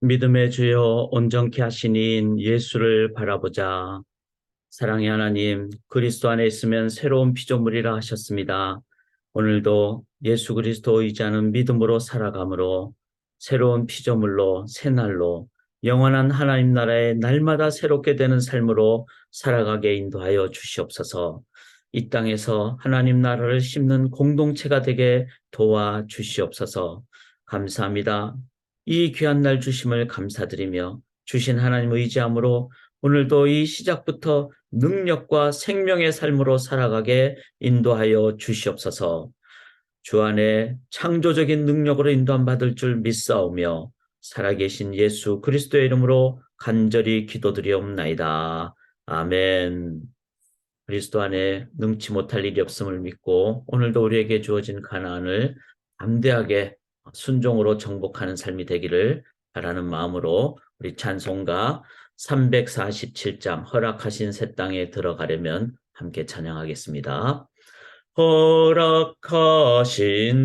믿음의 주여 온전케 하시닌 예수를 바라보자. 사랑의 하나님, 그리스도 안에 있으면 새로운 피조물이라 하셨습니다. 오늘도 예수 그리스도 의지하는 믿음으로 살아감으로 새로운 피조물로 새날로 영원한 하나님 나라의 날마다 새롭게 되는 삶으로 살아가게 인도하여 주시옵소서. 이 땅에서 하나님 나라를 심는 공동체가 되게 도와 주시옵소서. 감사합니다. 이 귀한 날 주심을 감사드리며 주신 하나님 의지함으로 오늘도 이 시작부터 능력과 생명의 삶으로 살아가게 인도하여 주시옵소서. 주 안에 창조적인 능력으로 인도함 받을 줄 믿사오며 살아계신 예수 그리스도의 이름으로 간절히 기도드리옵나이다. 아멘. 그리스도 안에 능치 못할 일이 없음을 믿고 오늘도 우리에게 주어진 가나안을 담대하게 순종으로 정복하는 삶이 되기를 바라는 마음으로 우리 찬송가 347장 허락하신 새 땅에 들어가려면 함께 찬양하겠습니다. 허락하신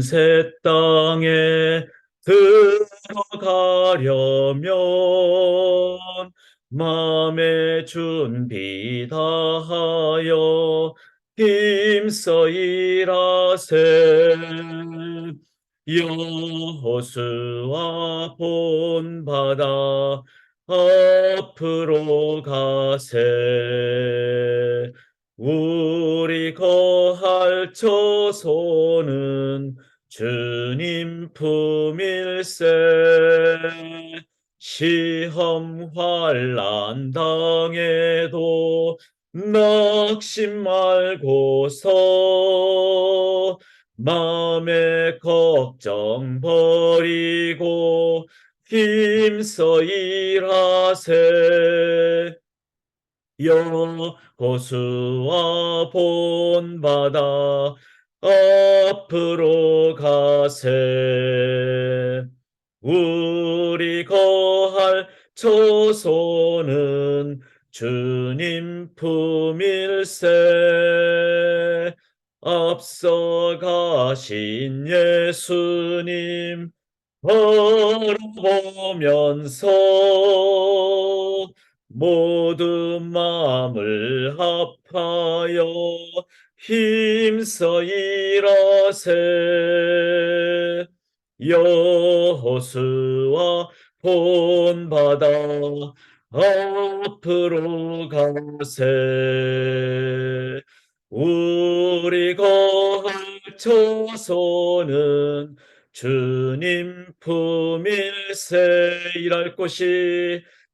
새 땅에 들어가려면 마음의 준비 다하여 힘써 일하세. 여호수아 본받아 앞으로 가세. 우리 거할 처소는 주님 품일세. 시험 환난 당해도 낙심 말고서 마음의 걱정 버리고 힘써 일하세. 여호수아 본받아 앞으로 가세. 우리 거할 처소는 주님 품일세. 앞서 가신 예수님 걸어보면서 모든 마음을 합하여 힘써 일하세. 여호수아 본받아 앞으로 가세. 우리 거할 처소는 주님 품일세.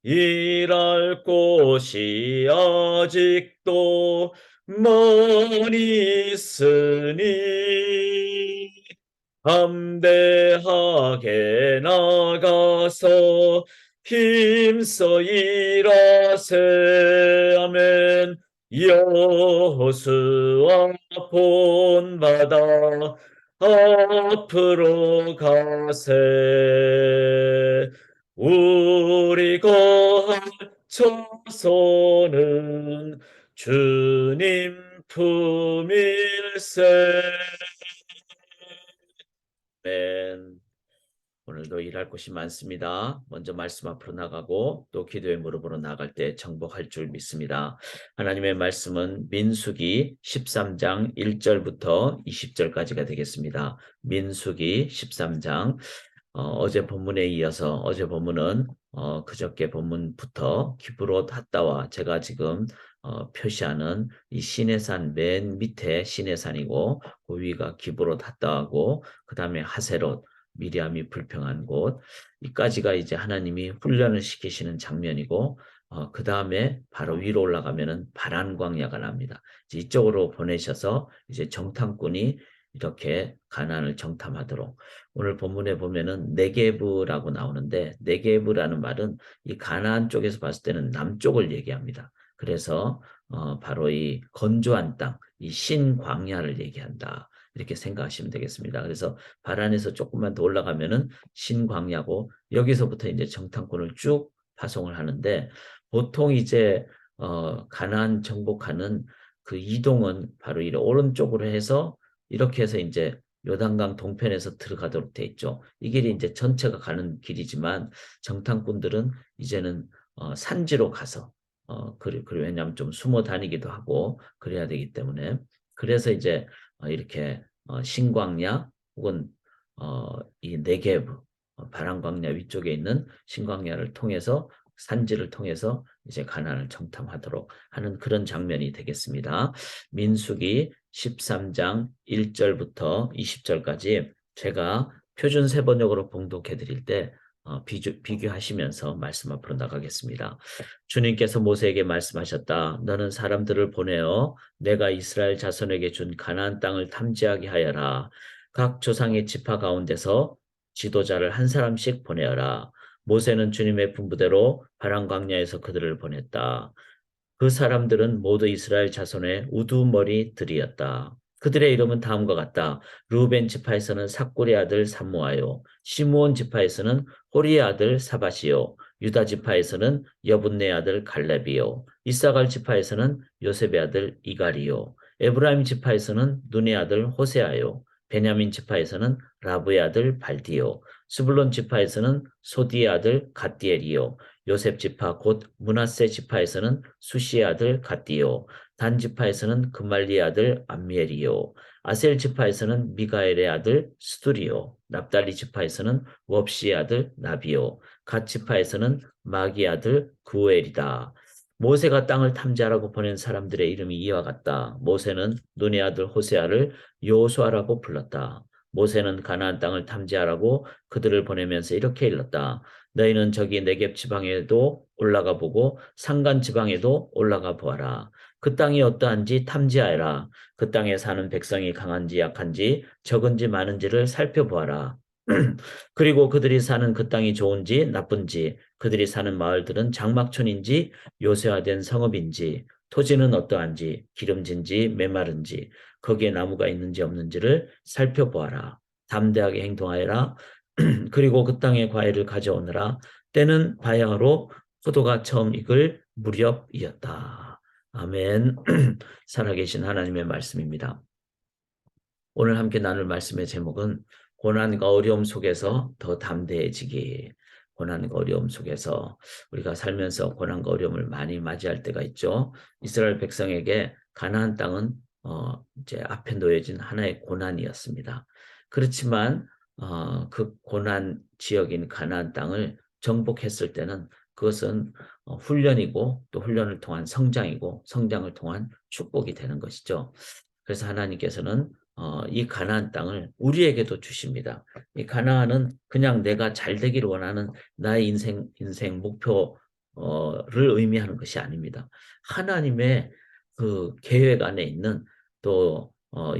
일할 곳이 아직도 많이 있으니 담대하게 나가서 힘써 일하세. 아멘. 여호수아 본받아 앞으로 가세. 우리 거할 처소는 주님 품일세. 아멘. 오늘도 일할 곳이 많습니다. 먼저 말씀 앞으로 나가고 또 기도의 무릎으로 나갈 때 정복할 줄 믿습니다. 하나님의 말씀은 민수기 13장 1절부터 20절까지가 되겠습니다. 민수기 13장 어제 본문에 이어서 어제 본문은 그저께 본문부터 기브롯 핫다와 제가 지금 표시하는 이 시내산 맨 밑에 시내산이고 그 위가 기브롯 핫다하고 그 다음에 하세롯 미리암이 불평한 곳 이까지가 이제 하나님이 훈련을 시키시는 장면이고 그 다음에 바로 위로 올라가면은 바란 광야가 납니다. 이제 이쪽으로 보내셔서 이제 정탐꾼이 이렇게 가나안을 정탐하도록 오늘 본문에 보면은 네게브라고 나오는데 네게브라는 말은 이 가나안 쪽에서 봤을 때는 남쪽을 얘기합니다. 그래서 바로 이 건조한 땅, 이 신광야를 얘기한다. 이렇게 생각하시면 되겠습니다. 그래서 바란에서 조금만 더 올라가면은 신광야고 여기서부터 이제 정탐꾼을 쭉 파송을 하는데 보통 이제 가나안 정복하는 그 이동은 바로 이 오른쪽으로 해서 이렇게 해서 이제 요단강 동편에서 들어가도록 돼 있죠. 이 길이 이제 전체가 가는 길이지만 정탐꾼들은 이제는 산지로 가서 그리고 왜냐하면 좀 숨어 다니기도 하고 그래야 되기 때문에 그래서 이제 이렇게 신광야 혹은 이 네게브 바람광야 위쪽에 있는 신광야를 통해서 산지를 통해서 이제 가나안을 정탐하도록 하는 그런 장면이 되겠습니다. 민수기 13장 1절부터 20절까지 제가 표준 세번역으로 봉독해 드릴 때 비교하시면서 말씀 앞으로 나가겠습니다. 주님께서 모세에게 말씀하셨다. 너는 사람들을 보내어 내가 이스라엘 자손에게 준 가나안 땅을 탐지하게 하여라. 각 조상의 지파 가운데서 지도자를 한 사람씩 보내어라. 모세는 주님의 분부대로 바람 광야에서 그들을 보냈다. 그 사람들은 모두 이스라엘 자손의 우두머리들이었다. 그들의 이름은 다음과 같다. 루벤 지파에서는 삭굴의 아들 삼무아요. 시므온 지파에서는 호리의 아들 사바시요. 유다 지파에서는 여분네 아들 갈렙이요. 이사갈 지파에서는 요셉의 아들 이갈이요. 에브라임 지파에서는 눈의 아들 호세아요. 베냐민 지파에서는 라브의 아들 발디요. 스불론 지파에서는 소디의 아들 갓디엘이요. 요셉 지파 곧 므낫세 지파에서는 수시의 아들 갓디요. 단 지파에서는 금말리의 아들 암미엘이요. 아셀 지파에서는 미가엘의 아들 스두리요. 납달리 지파에서는 웁시의 아들 나비요. 갓 지파에서는 마기의 아들 구엘이다. 모세가 땅을 탐지하라고 보낸 사람들의 이름이 이와 같다. 모세는 눈의 아들 호세아를 요수아라고 불렀다. 모세는 가나안 땅을 탐지하라고 그들을 보내면서 이렇게 일렀다. 너희는 저기 네겝 지방에도 올라가 보고 산간 지방에도 올라가 보아라. 그 땅이 어떠한지 탐지하여라. 그 땅에 사는 백성이 강한지 약한지 적은지 많은지를 살펴보아라. 그리고 그들이 사는 그 땅이 좋은지 나쁜지 그들이 사는 마을들은 장막촌인지 요새화된 성읍인지 토지는 어떠한지 기름진지 메마른지 거기에 나무가 있는지 없는지를 살펴보아라. 담대하게 행동하여라. 그리고 그 땅의 과일을 가져오느라 때는 바야흐로 포도가 처음 익을 무렵이었다. 아멘. 살아계신 하나님의 말씀입니다. 오늘 함께 나눌 말씀의 제목은 고난과 어려움 속에서 더 담대해지기. 고난과 어려움 속에서 우리가 살면서 고난과 어려움을 많이 맞이할 때가 있죠. 이스라엘 백성에게 가나안 땅은 이제 앞에 놓여진 하나의 고난이었습니다. 그렇지만 그 고난 지역인 가나안 땅을 정복했을 때는 그것은 훈련이고 또 훈련을 통한 성장이고 성장을 통한 축복이 되는 것이죠. 그래서 하나님께서는 이 가나안 땅을 우리에게도 주십니다. 이 가나안은 그냥 내가 잘 되기를 원하는 나의 인생 목표를 의미하는 것이 아닙니다. 하나님의 그 계획 안에 있는 또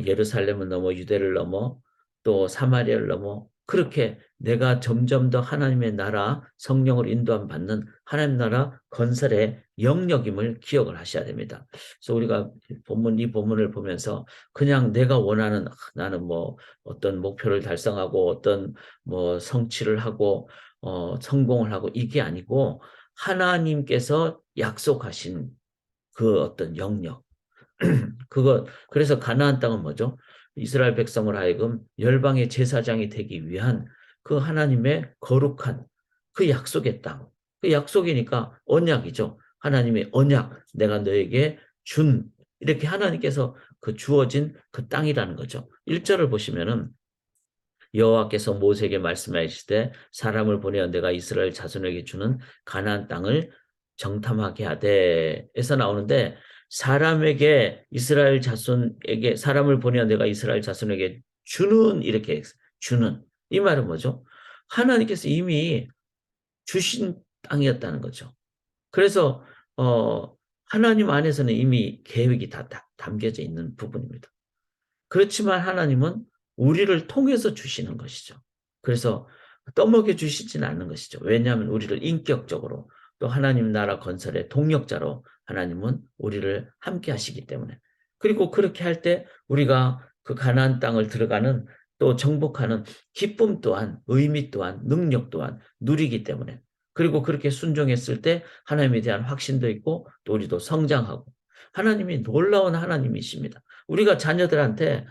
예루살렘을 넘어 유대를 넘어 또 사마리아를 넘어 그렇게 내가 점점 더 하나님의 나라 성령을 인도함 받는 하나님 나라 건설의 영역임을 기억을 하셔야 됩니다. 그래서 우리가 이 본문을 보면서 그냥 내가 원하는 나는 뭐 어떤 목표를 달성하고 어떤 뭐 성취를 하고 성공을 하고 이게 아니고 하나님께서 약속하신 그 어떤 영역 그래서 가나안 땅은 뭐죠? 이스라엘 백성을 하여금 열방의 제사장이 되기 위한 그 하나님의 거룩한 그 약속의 땅. 그 약속이니까 언약이죠. 하나님의 언약, 내가 너에게 준 이렇게 하나님께서 그 주어진 그 땅이라는 거죠. 1절을 보시면은 여호와께서 모세에게 말씀하시되 사람을 보내어 내가 이스라엘 자손에게 주는 가나안 땅을 정탐하게 하되 에서 나오는데 사람에게 이스라엘 자손에게 사람을 보내어 내가 이스라엘 자손에게 주는 이렇게 주는 이 말은 뭐죠? 하나님께서 이미 주신 땅이었다는 거죠. 그래서 하나님 안에서는 이미 계획이 다 담겨져 있는 부분입니다. 그렇지만 하나님은 우리를 통해서 주시는 것이죠. 그래서 떠먹여 주시지는 않는 것이죠. 왜냐하면 우리를 인격적으로 또 하나님 나라 건설의 동력자로 하나님은 우리를 함께 하시기 때문에 그리고 그렇게 할 때 우리가 그 가나안 땅을 들어가는 또 정복하는 기쁨 또한 의미 또한 능력 또한 누리기 때문에 그리고 그렇게 순종했을 때 하나님에 대한 확신도 있고 또 우리도 성장하고 하나님이 놀라운 하나님이십니다. 우리가 자녀들한테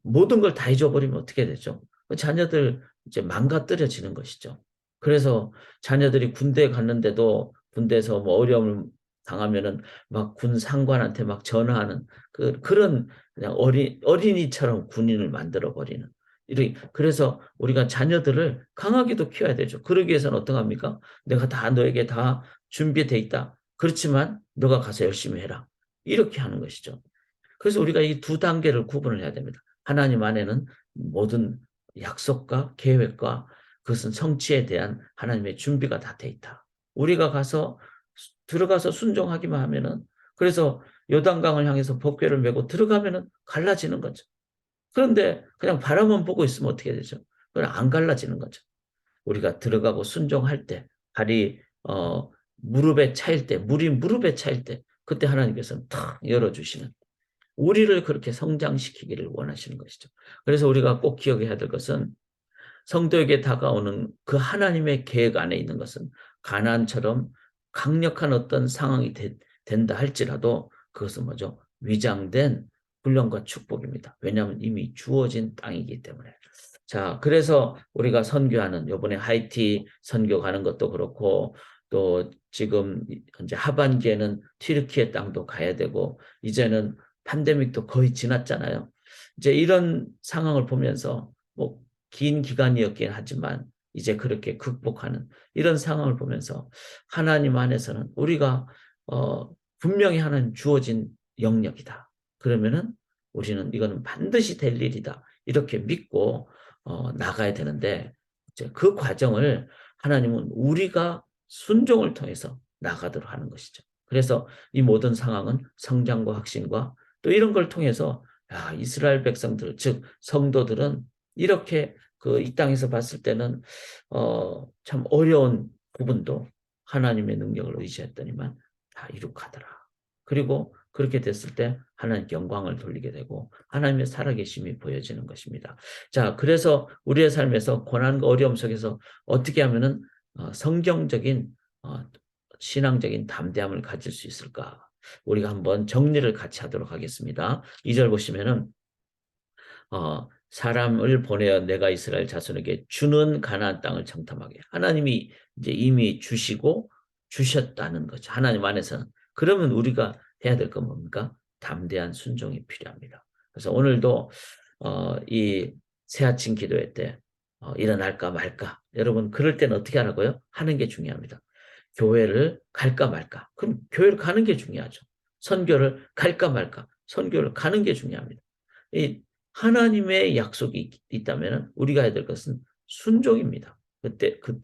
모든 걸 다 잊어버리면 어떻게 되죠? 자녀들 이제 망가뜨려지는 것이죠. 그래서 자녀들이 군대에 갔는데도 군대에서 뭐 어려움을 당하면은 막 군 상관한테 막 전화하는 그런 그냥 어린이처럼 군인을 만들어 버리는. 그래서 우리가 자녀들을 강하게도 키워야 되죠. 그러기 위해서는 어떤 합니까? 내가 다 너에게 다 준비돼 있다. 그렇지만 너가 가서 열심히 해라. 이렇게 하는 것이죠. 그래서 우리가 이 두 단계를 구분을 해야 됩니다. 하나님 안에는 모든 약속과 계획과 그것은 성취에 대한 하나님의 준비가 다 돼 있다. 우리가 들어가서 순종하기만 하면은 그래서 요단강을 향해서 법궤를 메고 들어가면은 갈라지는 거죠. 그런데 그냥 바라만 보고 있으면 어떻게 되죠? 그냥 안 갈라지는 거죠. 우리가 들어가고 순종할 때 발이 무릎에 차일 때 물이 무릎에 차일 때 그때 하나님께서는 탁 열어주시는 우리를 그렇게 성장시키기를 원하시는 것이죠. 그래서 우리가 꼭 기억해야 될 것은 성도에게 다가오는 그 하나님의 계획 안에 있는 것은 가나안처럼 강력한 어떤 상황이 된다 할지라도 그것은 뭐죠? 위장된 훈련과 축복입니다. 왜냐하면 이미 주어진 땅이기 때문에. 자, 그래서 우리가 선교하는 요번에 하이티 선교 가는 것도 그렇고 또 지금 이제 하반기에는 튀르키예 땅도 가야 되고 이제는 팬데믹도 거의 지났잖아요. 이제 이런 상황을 보면서 뭐 긴 기간이었긴 하지만 이제 그렇게 극복하는 이런 상황을 보면서 하나님 안에서는 우리가 분명히 하나님 주어진 영역이다. 그러면은 우리는 이거는 반드시 될 일이다. 이렇게 믿고 나가야 되는데 이제 그 과정을 하나님은 우리가 순종을 통해서 나가도록 하는 것이죠. 그래서 이 모든 상황은 성장과 확신과 또 이런 걸 통해서 야, 이스라엘 백성들 즉 성도들은 이렇게 그 이 땅에서 봤을 때는 참 어려운 부분도 하나님의 능력을 의지했더니만 다 이룩하더라. 그리고 그렇게 됐을 때 하나님께 영광을 돌리게 되고 하나님의 살아계심이 보여지는 것입니다. 자, 그래서 우리의 삶에서 고난과 어려움 속에서 어떻게 하면은 성경적인 신앙적인 담대함을 가질 수 있을까? 우리가 한번 정리를 같이 하도록 하겠습니다. 2절 보시면은 사람을 보내어 내가 이스라엘 자손에게 주는 가나안 땅을 정탐하게. 하나님이 이제 이미 주시고 주셨다는 거죠. 하나님 안에서는. 그러면 우리가 해야 될 건 뭡니까? 담대한 순종이 필요합니다. 그래서 오늘도 이 새아침 기도회 때 일어날까 말까. 여러분 그럴 때는 어떻게 하라고요? 하는 게 중요합니다. 교회를 갈까 말까. 그럼 교회를 가는 게 중요하죠. 선교를 갈까 말까. 선교를 가는 게 중요합니다. 이 하나님의 약속이 있다면 우리가 해야 될 것은 순종입니다.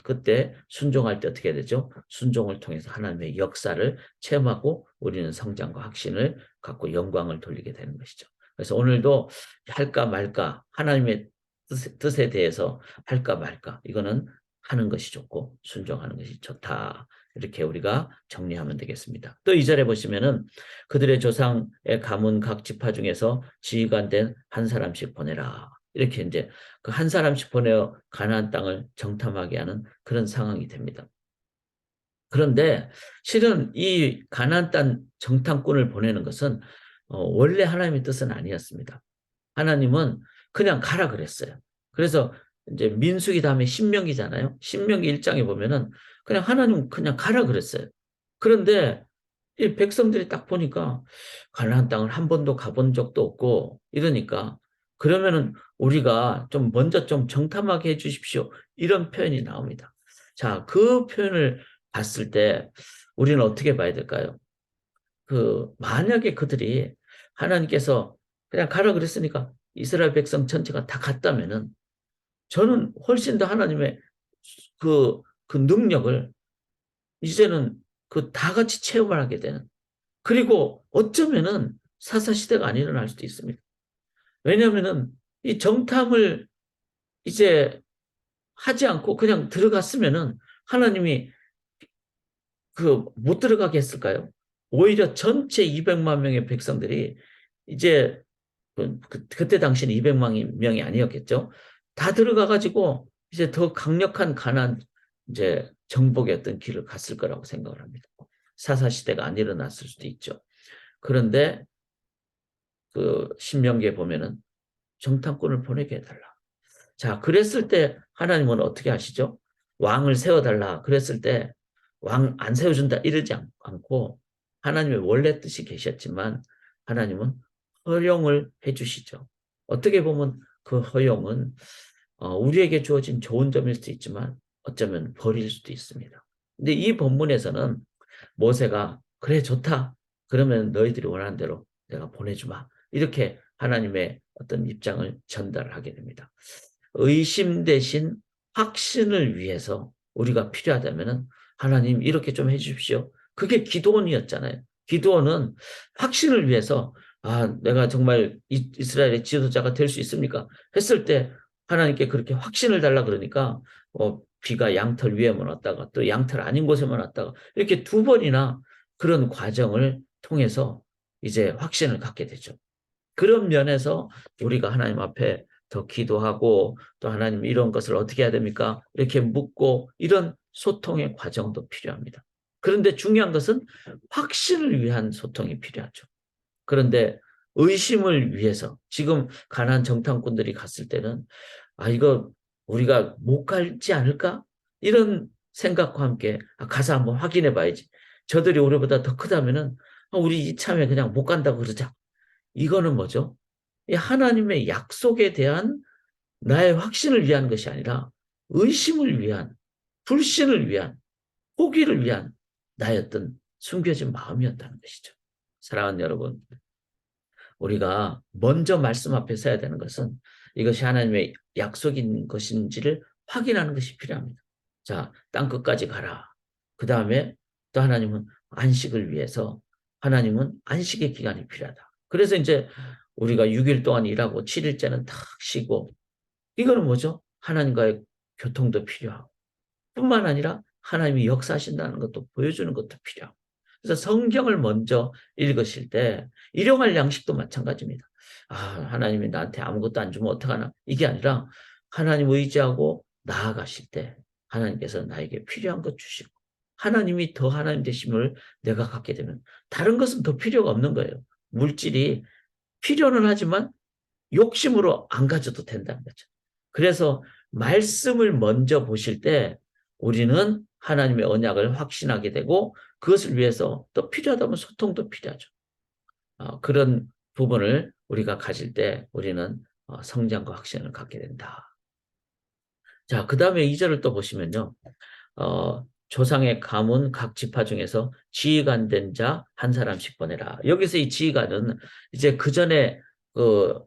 그때 순종할 때 어떻게 되죠? 순종을 통해서 하나님의 역사를 체험하고 우리는 성장과 확신을 갖고 영광을 돌리게 되는 것이죠. 그래서 오늘도 할까 말까 하나님의 뜻에 대해서 할까 말까 이거는 하는 것이 좋고 순종하는 것이 좋다. 이렇게 우리가 정리하면 되겠습니다. 또 2절에 보시면은 그들의 조상의 가문 각 지파 중에서 지휘관 된 한 사람씩 보내라. 이렇게 이제 그 한 사람씩 보내어 가나안 땅을 정탐하게 하는 그런 상황이 됩니다. 그런데 실은 이 가나안 땅 정탐꾼을 보내는 것은 원래 하나님의 뜻은 아니었습니다. 하나님은 그냥 가라 그랬어요. 그래서 이제 민수기 다음에 신명기잖아요. 신명기 1장에 보면은 그냥 하나님 그냥 가라 그랬어요. 그런데 이 백성들이 딱 보니까 가나안 땅을 한 번도 가본 적도 없고 이러니까 그러면은 우리가 좀 먼저 좀 정탐하게 해 주십시오. 이런 표현이 나옵니다. 자, 그 표현을 봤을 때 우리는 어떻게 봐야 될까요? 만약에 그들이 하나님께서 그냥 가라 그랬으니까 이스라엘 백성 전체가 다 갔다면은 저는 훨씬 더 하나님의 그 능력을 이제는 그 다 같이 체험을 하게 되는 그리고 어쩌면은 사사시대가 안 일어날 수도 있습니다. 왜냐하면은 이 정탐을 이제 하지 않고 그냥 들어갔으면은 하나님이 못 들어가게 했을까요? 오히려 전체 200만 명의 백성들이 이제 그때 당시는 200만 명이 아니었겠죠. 다 들어가가지고 이제 더 강력한 가난 이제 정복의 어떤 길을 갔을 거라고 생각을 합니다. 사사시대가 안 일어났을 수도 있죠. 그런데 그 신명기에 보면은 정탐꾼을 보내게 해달라. 자, 그랬을 때 하나님은 어떻게 하시죠? 왕을 세워달라. 그랬을 때 왕 안 세워준다 이러지 않고 하나님의 원래 뜻이 계셨지만 하나님은 허용을 해주시죠. 어떻게 보면 그 허용은 우리에게 주어진 좋은 점일 수도 있지만 어쩌면 벌일 수도 있습니다. 근데 이 본문에서는 모세가 그래 좋다. 그러면 너희들이 원하는 대로 내가 보내주마. 이렇게 하나님의 어떤 입장을 전달하게 됩니다. 의심 대신 확신을 위해서 우리가 필요하다면 하나님 이렇게 좀 해주십시오. 그게 기도원이었잖아요. 기도원은 확신을 위해서 내가 정말 이스라엘의 지도자가 될 수 있습니까? 했을 때 하나님께 그렇게 확신을 달라 그러니까 비가 양털 위에만 왔다가 또 양털 아닌 곳에만 왔다가 이렇게 두 번이나 그런 과정을 통해서 이제 확신을 갖게 되죠. 그런 면에서 우리가 하나님 앞에 더 기도하고 또 하나님 이런 것을 어떻게 해야 됩니까? 이렇게 묻고 이런 소통의 과정도 필요합니다. 그런데 중요한 것은 확신을 위한 소통이 필요하죠. 그런데 의심을 위해서 지금 가나안 정탐꾼들이 갔을 때는 이거 우리가 못 갈지 않을까? 이런 생각과 함께 가서 한번 확인해 봐야지. 저들이 우리보다 더 크다면은 우리 이참에 그냥 못 간다고 그러자. 이거는 뭐죠? 이 하나님의 약속에 대한 나의 확신을 위한 것이 아니라 의심을 위한, 불신을 위한, 포기를 위한 나의 어떤 숨겨진 마음이었다는 것이죠. 사랑하는 여러분, 우리가 먼저 말씀 앞에 서야 되는 것은 이것이 하나님의 약속인 것인지를 확인하는 것이 필요합니다. 자, 땅끝까지 가라. 그 다음에 또 하나님은 안식을 위해서 하나님은 안식의 기간이 필요하다. 그래서 이제 우리가 6일 동안 일하고 7일째는 탁 쉬고 이거는 뭐죠? 하나님과의 교통도 필요하고 뿐만 아니라 하나님이 역사하신다는 것도 보여주는 것도 필요하고 그래서 성경을 먼저 읽으실 때 일용할 양식도 마찬가지입니다. 하나님이 나한테 아무것도 안 주면 어떡하나? 이게 아니라 하나님 의지하고 나아가실 때 하나님께서 나에게 필요한 것 주시고 하나님이 더 하나님 되심을 내가 갖게 되면 다른 것은 더 필요가 없는 거예요. 물질이 필요는 하지만 욕심으로 안 가져도 된다는 거죠. 그래서 말씀을 먼저 보실 때 우리는 하나님의 언약을 확신하게 되고 그것을 위해서 또 필요하다면 소통도 필요하죠. 그런 부분을 우리가 가질 때 우리는 성장과 확신을 갖게 된다. 자, 그 다음에 2절을 또 보시면요. 조상의 가문 각 지파 중에서 지휘관 된 자 한 사람씩 보내라. 여기서 이 지휘관은 이제 그 전에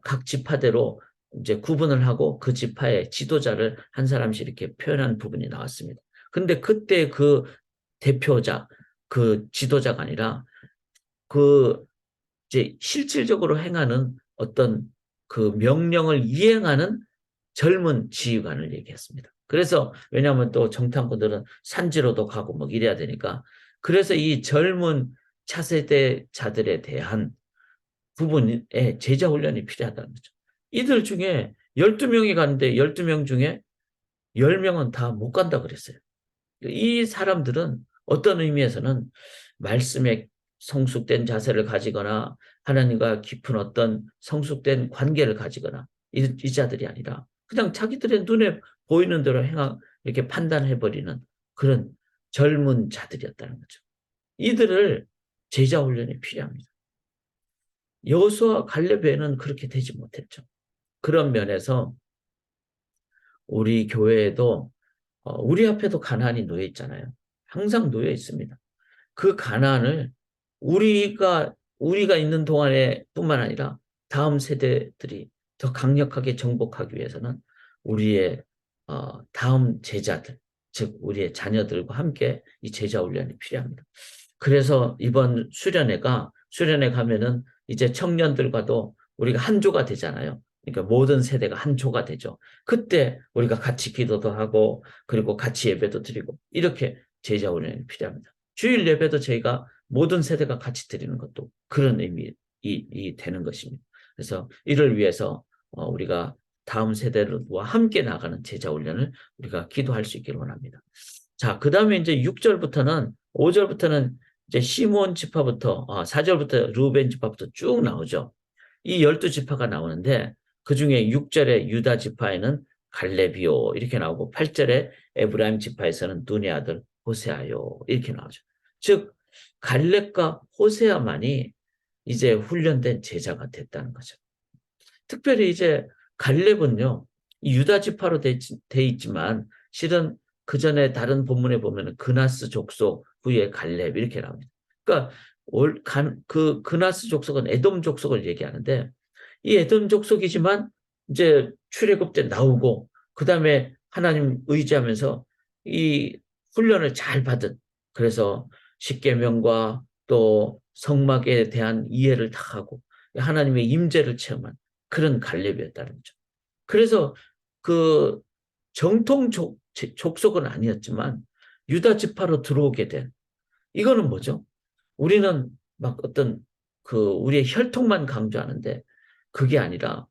각 지파대로 이제 구분을 하고 그 지파의 지도자를 한 사람씩 이렇게 표현한 부분이 나왔습니다. 근데 그때 그 대표자, 그 지도자가 아니라 그 이제 실질적으로 행하는 어떤 그 명령을 이행하는 젊은 지휘관을 얘기했습니다. 그래서 왜냐하면 또 정탐꾼들은 산지로도 가고 뭐 이래야 되니까 그래서 이 젊은 차세대자들에 대한 부분에 제자 훈련이 필요하다는 거죠. 이들 중에 12명이 갔는데 12명 중에 10명은 다 못 간다 그랬어요. 이 사람들은 어떤 의미에서는 말씀에 성숙된 자세를 가지거나 하나님과 깊은 어떤 성숙된 관계를 가지거나 이 자들이 아니라 그냥 자기들의 눈에 보이는 대로 이렇게 판단해버리는 그런 젊은 자들이었다는 거죠. 이들을 제자 훈련이 필요합니다. 여호수아 갈렙에는 그렇게 되지 못했죠. 그런 면에서 우리 교회에도 우리 앞에도 가난이 놓여 있잖아요. 항상 놓여 있습니다. 그 가난을 우리가 있는 동안에 뿐만 아니라 다음 세대들이 더 강력하게 정복하기 위해서는 우리의 다음 제자들, 즉 우리의 자녀들과 함께 이 제자 훈련이 필요합니다. 그래서 이번 수련회 가면은 이제 청년들과도 우리가 한 조가 되잖아요. 그러니까 모든 세대가 한 조가 되죠. 그때 우리가 같이 기도도 하고 그리고 같이 예배도 드리고 이렇게 제자 훈련이 필요합니다. 주일 예배도 저희가 모든 세대가 같이 드리는 것도 그런 의미 되는 것입니다. 그래서 이를 위해서 우리가 다음 세대와 함께 나가는 제자 훈련을 우리가 기도할 수 있기를 원합니다. 자, 그 다음에 이제 6절부터는 5절부터는 이제 시몬 지파부터 4절부터 루벤 지파부터 쭉 나오죠. 이 12지파가 나오는데 그중에 6절에 유다 지파에는 갈렙이요 이렇게 나오고 8절에 에브라임 지파에서는 눈의 아들 호세아요 이렇게 나오죠. 즉 갈렙과 호세아만이 이제 훈련된 제자가 됐다는 거죠. 특별히 이제 갈렙은요 유다 지파로 돼 있지만 실은 그 전에 다른 본문에 보면은 그나스 족속 후에 갈렙 이렇게 나옵니다. 그러니까 그 그나스 족속은 에돔 족속을 얘기하는데 이 에돔 족속이지만 이제 출애굽 때 나오고 그 다음에 하나님 의지하면서 이 훈련을 잘 받은 그래서 십계명과 또 성막에 대한 이해를 다 하고 하나님의 임재를 체험한 그런 갈렙이었다는 거죠. 그래서 그 정통 족속은 아니었지만 유다 지파로 들어오게 된 이거는 뭐죠? 우리는 막 어떤 그 우리의 혈통만 강조하는데 그게 아니라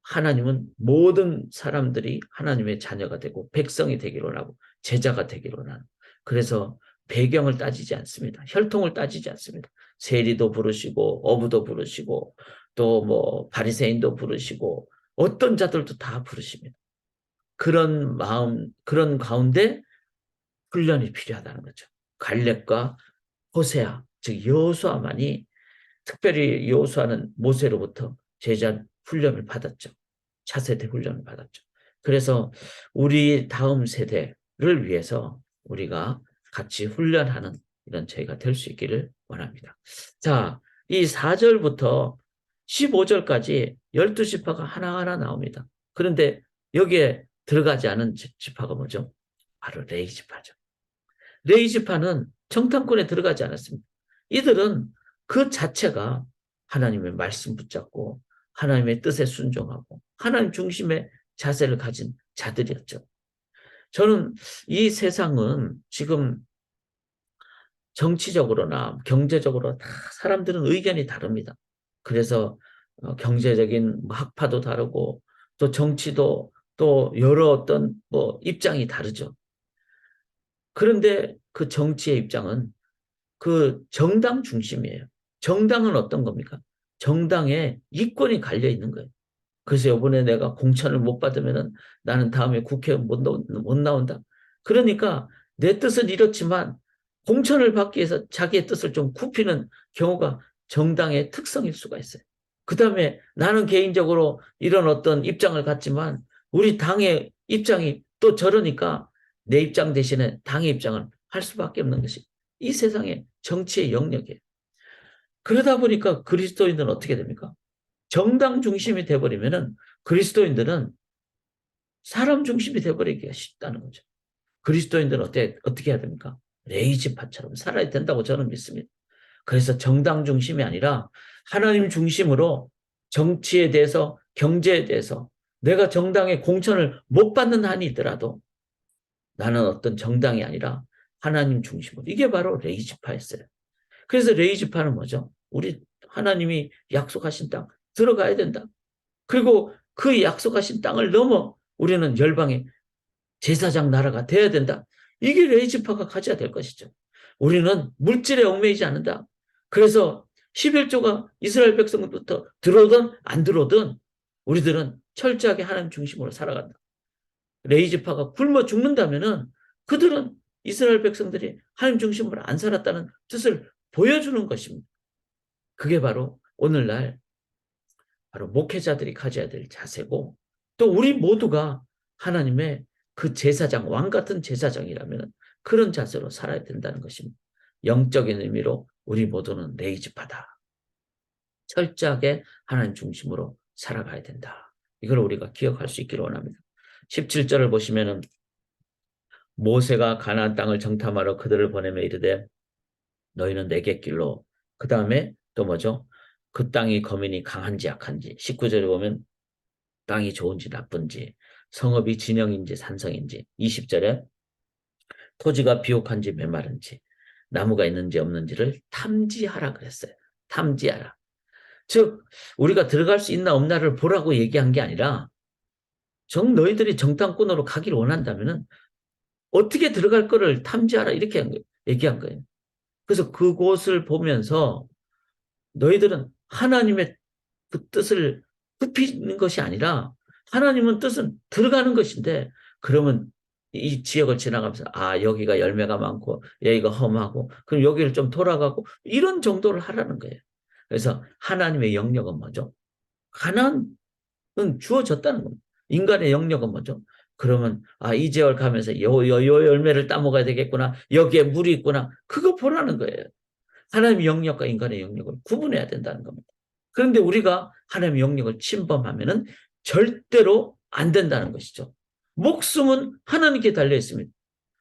하나님은 모든 사람들이 하나님의 자녀가 되고 백성이 되기로 하고 제자가 되기로 하는 그래서 배경을 따지지 않습니다. 혈통을 따지지 않습니다. 세리도 부르시고 어부도 부르시고 또 뭐 바리새인도 부르시고 어떤 자들도 다 부르십니다. 그런 마음 그런 가운데 훈련이 필요하다는 거죠. 갈렙과 호세아 즉 여호수아만이 특별히 여호수아는 모세로부터 제자 훈련을 받았죠. 차세대 훈련을 받았죠. 그래서 우리 다음 세대를 위해서 우리가 같이 훈련하는 이런 저희가 될 수 있기를 원합니다. 자, 이 4절부터 15절까지 12지파가 하나하나 나옵니다. 그런데 여기에 들어가지 않은 지파가 뭐죠? 바로 레위 지파죠. 레위 지파는 정탐꾼에 들어가지 않았습니다. 이들은 그 자체가 하나님의 말씀 붙잡고 하나님의 뜻에 순종하고 하나님 중심의 자세를 가진 자들이었죠. 저는 이 세상은 지금 정치적으로나 경제적으로 다 사람들은 의견이 다릅니다. 그래서 경제적인 학파도 다르고 또 정치도 또 여러 어떤 뭐 입장이 다르죠. 그런데 그 정치의 입장은 그 정당 중심이에요. 정당은 어떤 겁니까? 정당에 이권이 갈려 있는 거예요. 그래서 이번에 내가 공천을 못 받으면은 나는 다음에 국회에 못 나온다. 그러니까 내 뜻은 이렇지만 공천을 받기 위해서 자기의 뜻을 좀 굽히는 경우가 정당의 특성일 수가 있어요. 그 다음에 나는 개인적으로 이런 어떤 입장을 갖지만 우리 당의 입장이 또 저러니까 내 입장 대신에 당의 입장을 할 수밖에 없는 것이 이 세상의 정치의 영역이에요. 그러다 보니까 그리스도인들은 어떻게 됩니까? 정당 중심이 돼버리면은 그리스도인들은 사람 중심이 돼버리기가 쉽다는 거죠. 그리스도인들은 어떻게 해야 됩니까? 레이지파처럼 살아야 된다고 저는 믿습니다. 그래서 정당 중심이 아니라 하나님 중심으로 정치에 대해서 경제에 대해서 내가 정당에 공천을 못 받는 한이 있더라도 나는 어떤 정당이 아니라 하나님 중심으로 이게 바로 레이지파였어요. 그래서 레이지파는 뭐죠? 우리 하나님이 약속하신 땅 들어가야 된다. 그리고 그 약속하신 땅을 넘어 우리는 열방의 제사장 나라가 돼야 된다. 이게 레이지파가 가져야 될 것이죠. 우리는 물질에 얽매이지 않는다. 그래서 11조가 이스라엘 백성부터 들어오든 안 들어오든 우리들은 철저하게 하나님 중심으로 살아간다. 레이지파가 굶어 죽는다면은 그들은 이스라엘 백성들이 하나님 중심으로 안 살았다는 뜻을 보여주는 것입니다. 그게 바로 오늘날 바로 목회자들이 가져야 될 자세고 또 우리 모두가 하나님의 그 제사장, 왕 같은 제사장이라면 그런 자세로 살아야 된다는 것입니다. 영적인 의미로 우리 모두는 레이지파다. 철저하게 하나님 중심으로 살아가야 된다. 이걸 우리가 기억할 수 있기를 원합니다. 17절을 보시면은 모세가 가나안 땅을 정탐하러 그들을 보내며 이르되 너희는 내게 길로 그 다음에 또 뭐죠? 그 땅이 거민이 강한지 약한지 19절에 보면 땅이 좋은지 나쁜지 성읍이 진영인지 산성인지 20절에 토지가 비옥한지 메마른지 나무가 있는지 없는지를 탐지하라 그랬어요. 탐지하라. 즉 우리가 들어갈 수 있나 없나를 보라고 얘기한 게 아니라 너희들이 정탐꾼으로 가기를 원한다면 어떻게 들어갈 거를 탐지하라 이렇게 얘기한 거예요. 그래서 그곳을 보면서 너희들은 하나님의 그 뜻을 굽히는 것이 아니라 하나님은 뜻은 들어가는 것인데 그러면 이 지역을 지나가면서 여기가 열매가 많고 여기가 험하고 그럼 여기를 좀 돌아가고 이런 정도를 하라는 거예요. 그래서 하나님의 영역은 뭐죠? 가나안은 주어졌다는 겁니다. 인간의 영역은 뭐죠? 그러면 이 지역을 가면서 요 열매를 따먹어야 되겠구나. 여기에 물이 있구나. 그거 보라는 거예요. 하나님의 영역과 인간의 영역을 구분해야 된다는 겁니다. 그런데 우리가 하나님의 영역을 침범하면은 절대로 안 된다는 것이죠. 목숨은 하나님께 달려 있습니다.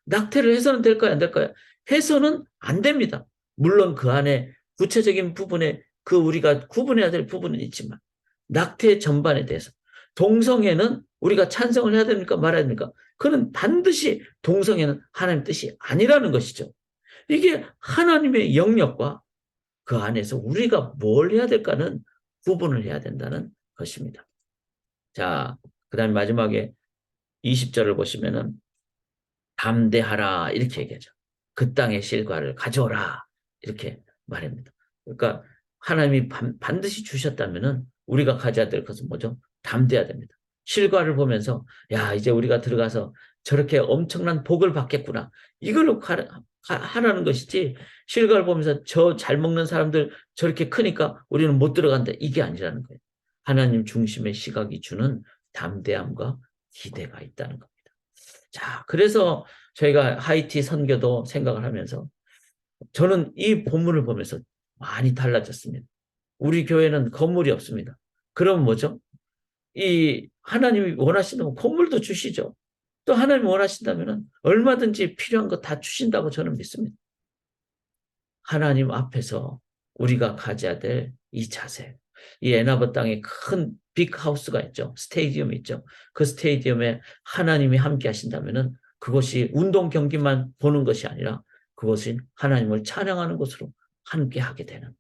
낙태를 해서는 될까요? 안 될까요? 해서는 안 됩니다. 물론 그 안에 구체적인 부분에 그 우리가 구분해야 될 부분은 있지만 낙태 전반에 대해서 동성애는 우리가 찬성을 해야 됩니까? 말아야 됩니까? 그는 반드시 동성애는 하나님 뜻이 아니라는 것이죠. 이게 하나님의 영역과 그 안에서 우리가 뭘 해야 될까는 구분을 해야 된다는 것입니다. 자, 그 다음에 마지막에 20절을 보시면은 담대하라 이렇게 얘기하죠. 그 땅의 실과를 가져오라 이렇게 말합니다. 그러니까 하나님이 반드시 주셨다면은 우리가 가져야 될 것은 뭐죠? 담대해야 됩니다. 실과를 보면서 이제 우리가 들어가서 저렇게 엄청난 복을 받겠구나. 이걸로 하라는 것이지 실과를 보면서 저 잘 먹는 사람들 저렇게 크니까 우리는 못 들어간다. 이게 아니라는 거예요. 하나님 중심의 시각이 주는 담대함과 기대가 있다는 겁니다. 자, 그래서 저희가 하이티 선교도 생각을 하면서 저는 이 본문을 보면서 많이 달라졌습니다. 우리 교회는 건물이 없습니다. 그럼 뭐죠? 이 하나님이 원하신다면 건물도 주시죠. 또 하나님이 원하신다면 얼마든지 필요한 거 다 주신다고 저는 믿습니다. 하나님 앞에서 우리가 가져야 될 이 자세. 이 애나버 땅에 큰 빅하우스가 있죠. 스테디움이 있죠. 그 스테디움에 하나님이 함께 하신다면 그것이 운동 경기만 보는 것이 아니라 그것은 하나님을 찬양하는 것으로 함께 하게 되는.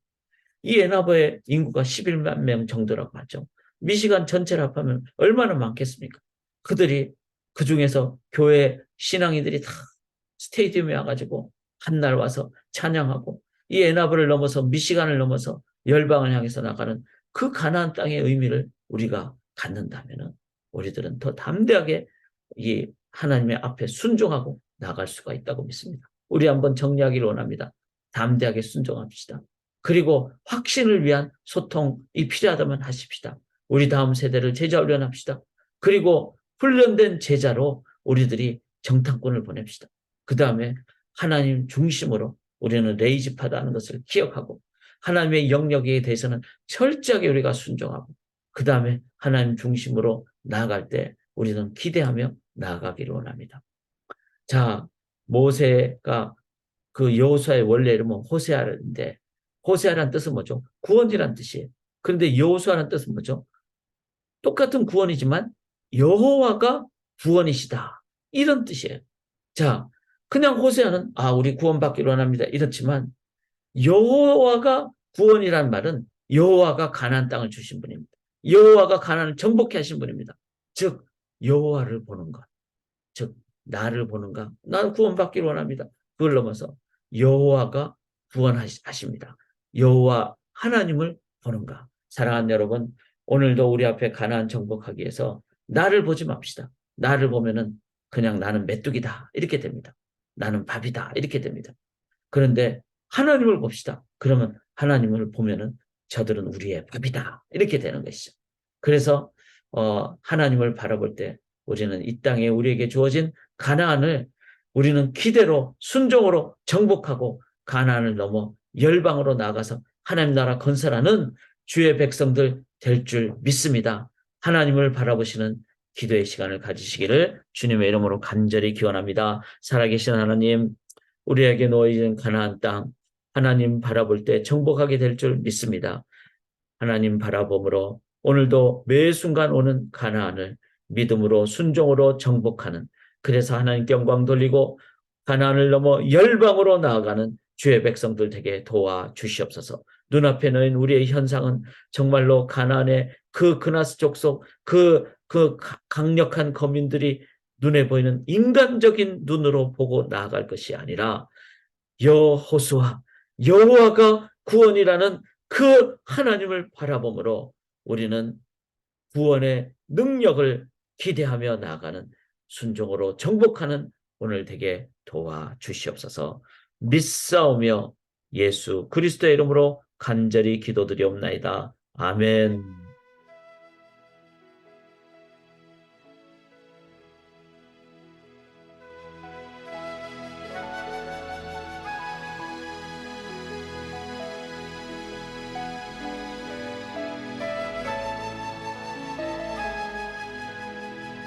이 애나버의 인구가 11만 명 정도라고 하죠. 미시간 전체를 합하면 얼마나 많겠습니까? 그들이 그중에서 교회 신앙이들이 다 스테디움에 와가지고 한날 와서 찬양하고 이 애나버를 넘어서 미시간을 넘어서 열방을 향해서 나가는 그 가나안 땅의 의미를 우리가 갖는다면 우리들은 더 담대하게 이 하나님의 앞에 순종하고 나갈 수가 있다고 믿습니다. 우리 한번 정리하기를 원합니다. 담대하게 순종합시다. 그리고 확신을 위한 소통이 필요하다면 하십시다. 우리 다음 세대를 제자 훈련합시다. 그리고 훈련된 제자로 우리들이 정탐꾼을 보냅시다. 그 다음에 하나님 중심으로 우리는 레이집하다는 것을 기억하고 하나님의 영역에 대해서는 철저하게 우리가 순종하고 그 다음에 하나님 중심으로 나아갈 때 우리는 기대하며 나아가기를 원합니다. 자, 모세가 그 여호수아의 원래 이름은 호세아인데 호세아라는 뜻은 뭐죠? 구원이라는 뜻이에요. 그런데 여호수아라는 뜻은 뭐죠? 똑같은 구원이지만 여호와가 구원이시다. 이런 뜻이에요. 자, 그냥 호세아는 우리 구원받기를 원합니다. 이렇지만 여호와가 구원이란 말은 여호와가 가나안 땅을 주신 분입니다. 여호와가 가나안을 정복케 하신 분입니다. 즉 여호와를 보는 것. 즉 나를 보는가? 나는 구원받기를 원합니다. 그걸 넘어서 여호와가 구원하십니다. 여호와 하나님을 보는가? 사랑하는 여러분, 오늘도 우리 앞에 가나안 정복하기 위해서 나를 보지 맙시다. 나를 보면은 그냥 나는 메뚜기다 이렇게 됩니다. 나는 밥이다 이렇게 됩니다. 그런데 하나님을 봅시다. 그러면 하나님을 보면은 저들은 우리의 밥이다 이렇게 되는 것이죠. 그래서 하나님을 바라볼 때 우리는 이 땅에 우리에게 주어진 가나안을 우리는 기대로 순종으로 정복하고 가나안을 넘어 열방으로 나가서 하나님 나라 건설하는 주의 백성들 될 줄 믿습니다. 하나님을 바라보시는 기도의 시간을 가지시기를 주님의 이름으로 간절히 기원합니다. 살아계신 하나님, 우리에게 놓여진 가나안 땅 하나님 바라볼 때 정복하게 될 줄 믿습니다. 하나님 바라봄으로 오늘도 매 순간 오는 가나안을 믿음으로 순종으로 정복하는, 그래서 하나님께 영광 돌리고 가나안을 넘어 열방으로 나아가는 주의 백성들 되게 도와주시옵소서. 눈앞에 놓인 우리의 현상은 정말로 가나안의 그 그나스 족속 그 강력한 거민들이 눈에 보이는 인간적인 눈으로 보고 나아갈 것이 아니라 여호수아 여호와가 구원이라는 그 하나님을 바라봄으로 우리는 구원의 능력을 기대하며 나아가는 순종으로 정복하는 오늘 되게 도와주시옵소서. 믿사오며 예수 그리스도의 이름으로 간절히 기도드리옵나이다. 아멘.